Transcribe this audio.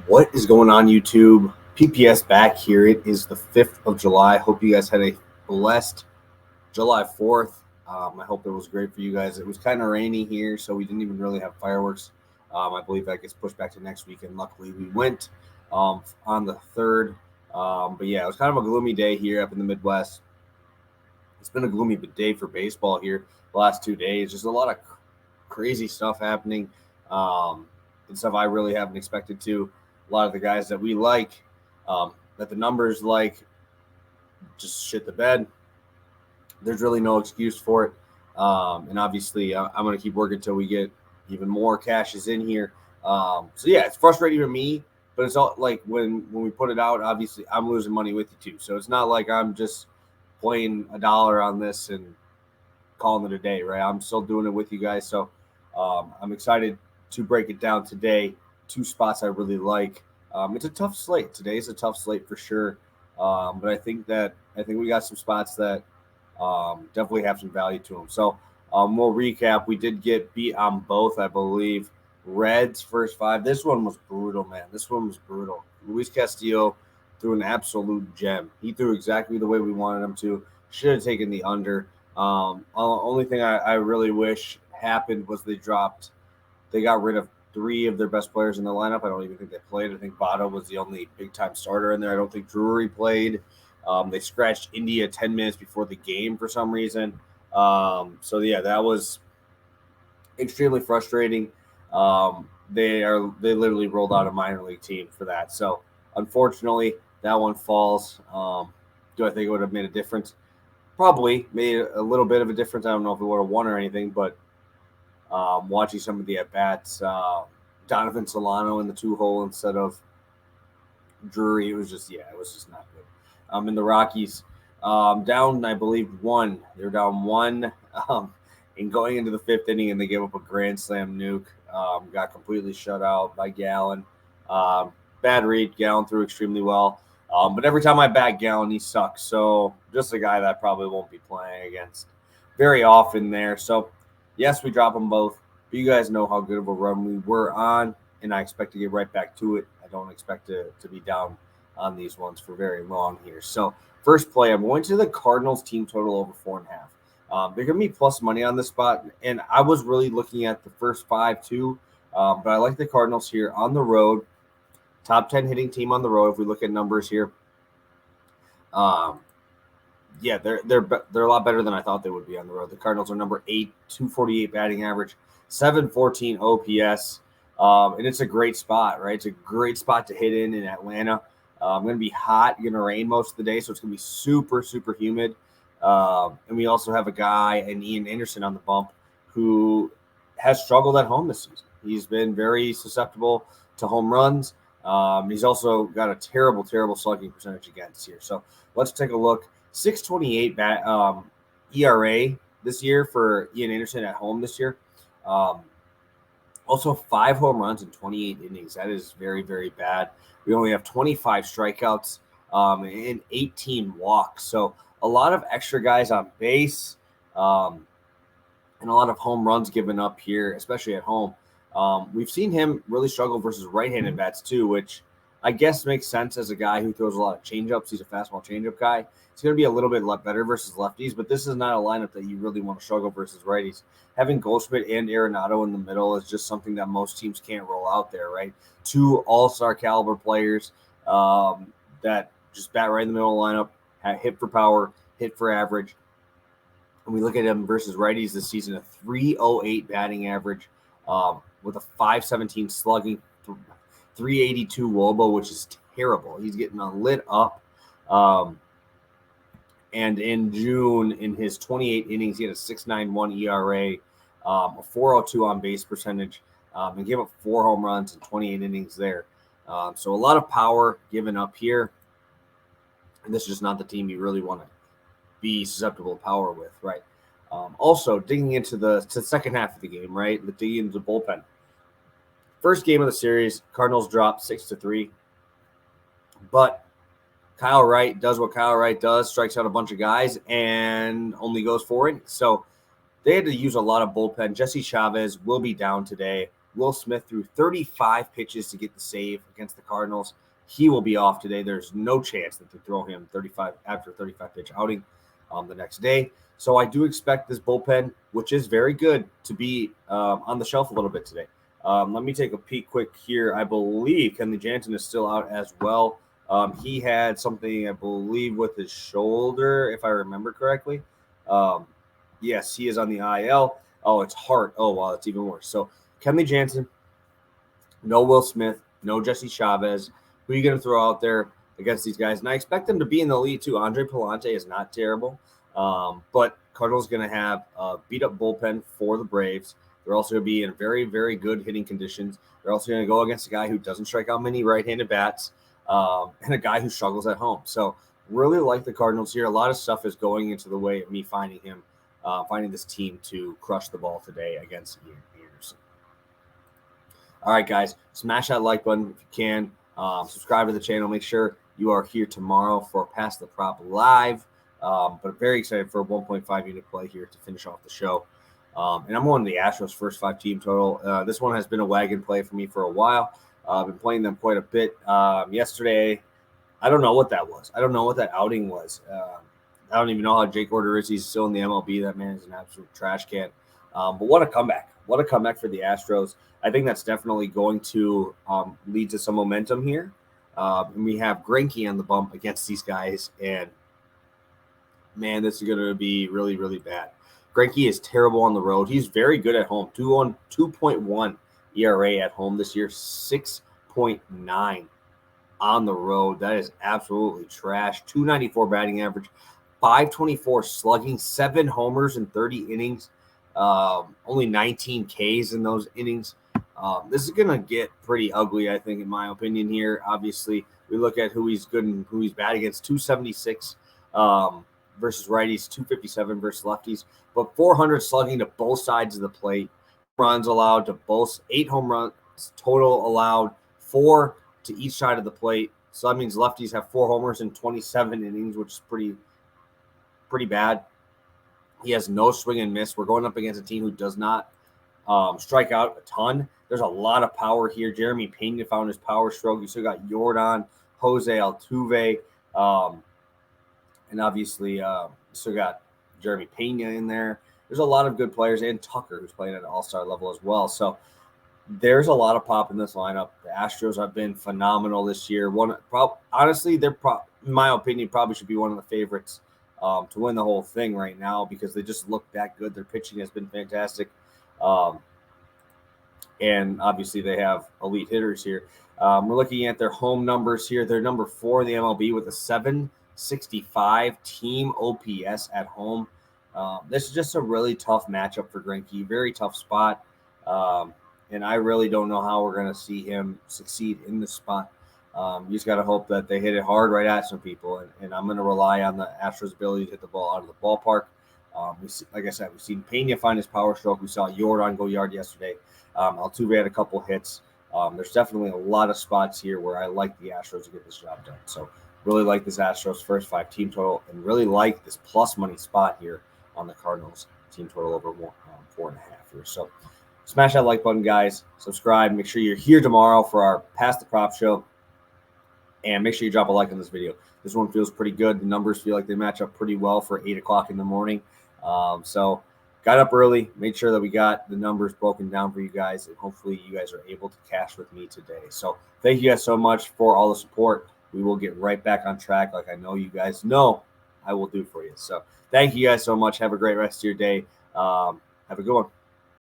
What is going on, YouTube? PPS back here. It is the 5th of July. Hope you guys had a blessed July 4th. I hope it was great for you guys. It was kind of rainy here, so we didn't even really have fireworks. I believe that gets pushed back to next week, and luckily we went on the 3rd. But yeah, it was kind of a gloomy day here up in the Midwest. It's been a gloomy day for baseball here the last 2 days. Just a lot of crazy stuff happening and stuff I really haven't expected to. A lot of the guys that we like, that the numbers like, just shit the bed. There's really no excuse for it. And obviously, I'm going to keep working until we get even more cashes in here. So yeah, it's frustrating for me, but it's all like when we put it out, obviously I'm losing money with you too. So it's not like I'm just playing $1 on this and calling it a day, right? I'm still doing it with you guys. So I'm excited to break it down today. Two spots I really like. It's a tough slate. Today's a tough slate for sure. But I think we got some spots that definitely have some value to them. So we'll recap. We did get beat on both, I believe. Reds first five. This one was brutal, man. This one was brutal. Luis Castillo threw an absolute gem. He threw exactly the way we wanted him to. Should have taken the under. Only thing I really wish happened was they got rid of three of their best players in the lineup. I don't even think they played. I think Votto was the only big time starter in there. I don't think Drury played. They scratched India 10 minutes before the game for some reason. So yeah, that was extremely frustrating. They literally rolled out a minor league team for that. So unfortunately, that one falls. Do I think it would have made a difference? Probably made a little bit of a difference. I don't know if it would have won or anything, but watching some of the at bats, Donovan Solano in the 2-hole instead of Drury, it was just not good. In the Rockies, down I believe one. They're down one, and going into the 5th inning, and they gave up a grand slam nuke. Got completely shut out by Gallen. Bad read. Gallen threw extremely well. But every time I bat Gallen, he sucks. So just a guy that I probably won't be playing against very often there. So yes, we drop them both. But you guys know how good of a run we were on, and I expect to get right back to it. I don't expect to be down on these ones for very long here. So first play, I'm going to the Cardinals team total over 4.5. They're giving me plus money on this spot, and I was really looking at the first five too. But I like the Cardinals here on the road. Top 10 hitting team on the road. If we look at numbers here, yeah, they're a lot better than I thought they would be on the road. The Cardinals are number 8, 248 batting average, 714 OPS, and it's a great spot, right? It's a great spot to hit in Atlanta. Going to be hot, going to rain most of the day, so it's going to be super, super humid. And we also have a guy, and Ian Anderson on the bump, who has struggled at home this season. He's been very susceptible to home runs. He's also got a terrible, terrible slugging percentage against here. So let's take a look. 6.28 ERA this year for Ian Anderson at home this year. Also 5 home runs in 28 innings. That is very, very bad. We only have 25 strikeouts and 18 walks. So a lot of extra guys on base and a lot of home runs given up here, especially at home. We've seen him really struggle versus right-handed bats too, which I guess makes sense as a guy who throws a lot of changeups. He's a fastball changeup guy. It's going to be a little bit better versus lefties, but this is not a lineup that you really want to struggle versus righties. Having Goldschmidt and Arenado in the middle is just something that most teams can't roll out there, right? 2 all-star caliber players that just bat right in the middle of the lineup, hit for power, hit for average. And we look at him versus righties this season, a 308 batting average with a 517 slugging, 382 WOBA, which is terrible. He's getting lit up. And in June, in his 28 innings, he had a 6.91 ERA, a 402 on base percentage, and gave up 4 home runs in 28 innings there. So a lot of power given up here. And this is just not the team you really want to be susceptible to power with, right? Also, digging into the second half of the game, right? Digging into the bullpen. First game of the series, Cardinals dropped 6-3. But Kyle Wright does what Kyle Wright does, strikes out a bunch of guys, and only goes 4 innings. So they had to use a lot of bullpen. Jesse Chavez will be down today. Will Smith threw 35 pitches to get the save against the Cardinals. He will be off today. There's no chance that they throw him 35 after a 35 pitch outing the next day. So I do expect this bullpen, which is very good, to be on the shelf a little bit today. Let me take a peek quick here. I believe Kenley Jansen is still out as well. He had something, I believe, with his shoulder, if I remember correctly. Yes, he is on the IL. Oh, it's heart. Oh, wow, it's even worse. So Kenley Jansen, no Will Smith, no Jesse Chavez. Who are you going to throw out there against these guys? And I expect them to be in the lead too. Andre Palante is not terrible. But Cardinals going to have a beat-up bullpen for the Braves. They're also going to be in very, very good hitting conditions. They're also going to go against a guy who doesn't strike out many right-handed bats and a guy who struggles at home. So really like the Cardinals here. A lot of stuff is going into the way of me finding this team to crush the ball today against Anderson. All right, guys, smash that like button if you can. Subscribe to the channel. Make sure you are here tomorrow for Pass the Prop Live. But I'm very excited for a 1.5 unit play here to finish off the show. And I'm on the Astros first 5 team total. This one has been a wagon play for me for a while. I've been playing them quite a bit. Yesterday, I don't know what that was. I don't know what that outing was. I don't even know how Jake Odorizzi is still in the MLB. That man is an absolute trash can. But what a comeback. What a comeback for the Astros. I think that's definitely going to lead to some momentum here. And we have Greinke on the bump against these guys. And, man, this is going to be really, really bad. Greinke is terrible on the road. He's very good at home. 2.1 ERA at home this year, 6.9 on the road. That is absolutely trash. 294 batting average, 524 slugging, 7 homers in 30 innings, only 19 Ks in those innings. This is going to get pretty ugly, I think, in my opinion here. Obviously, we look at who he's good and who he's bad against. 276 versus righties, 257 versus lefties, but 400 slugging to both sides of the plate. Runs allowed to both, 8 home runs total allowed, 4 to each side of the plate. So that means lefties have 4 homers in 27 innings, which is pretty bad. He has no swing and miss. We're going up against a team who does not strike out a ton. There's a lot of power here. Jeremy Pena found his power stroke. You still got Jordan, Jose Altuve, and obviously still got Jeremy Pena in there. There's a lot of good players, and Tucker, who's playing at an all-star level as well. So there's a lot of pop in this lineup. The Astros have been phenomenal this year. Honestly, they're in my opinion, probably should be one of the favorites to win the whole thing right now because they just look that good. Their pitching has been fantastic. And obviously they have elite hitters here. We're looking at their home numbers here. They're number 4 in the MLB with a 765 team OPS at home. This is just a really tough matchup for Greinke. Very tough spot. And I really don't know how we're going to see him succeed in this spot. You just got to hope that they hit it hard right at some people. And I'm going to rely on the Astros' ability to hit the ball out of the ballpark. Like I said, we've seen Pena find his power stroke. We saw Jordan go yard yesterday. Altuve had a couple hits. There's definitely a lot of spots here where I like the Astros to get this job done. So really like this Astros first 5 team total and really like this plus money spot here on the Cardinals team total over 4.5 here. So smash that like button, guys. Subscribe. Make sure you're here tomorrow for our Pass the Prop show. And make sure you drop a like on this video. This one feels pretty good. The numbers feel like they match up pretty well for 8 o'clock in the morning. So got up early, made sure that we got the numbers broken down for you guys, and hopefully you guys are able to cash with me today. So thank you guys so much for all the support. We will get right back on track like I know you guys know I will do for you. So thank you guys so much. Have a great rest of your day. Have a good one.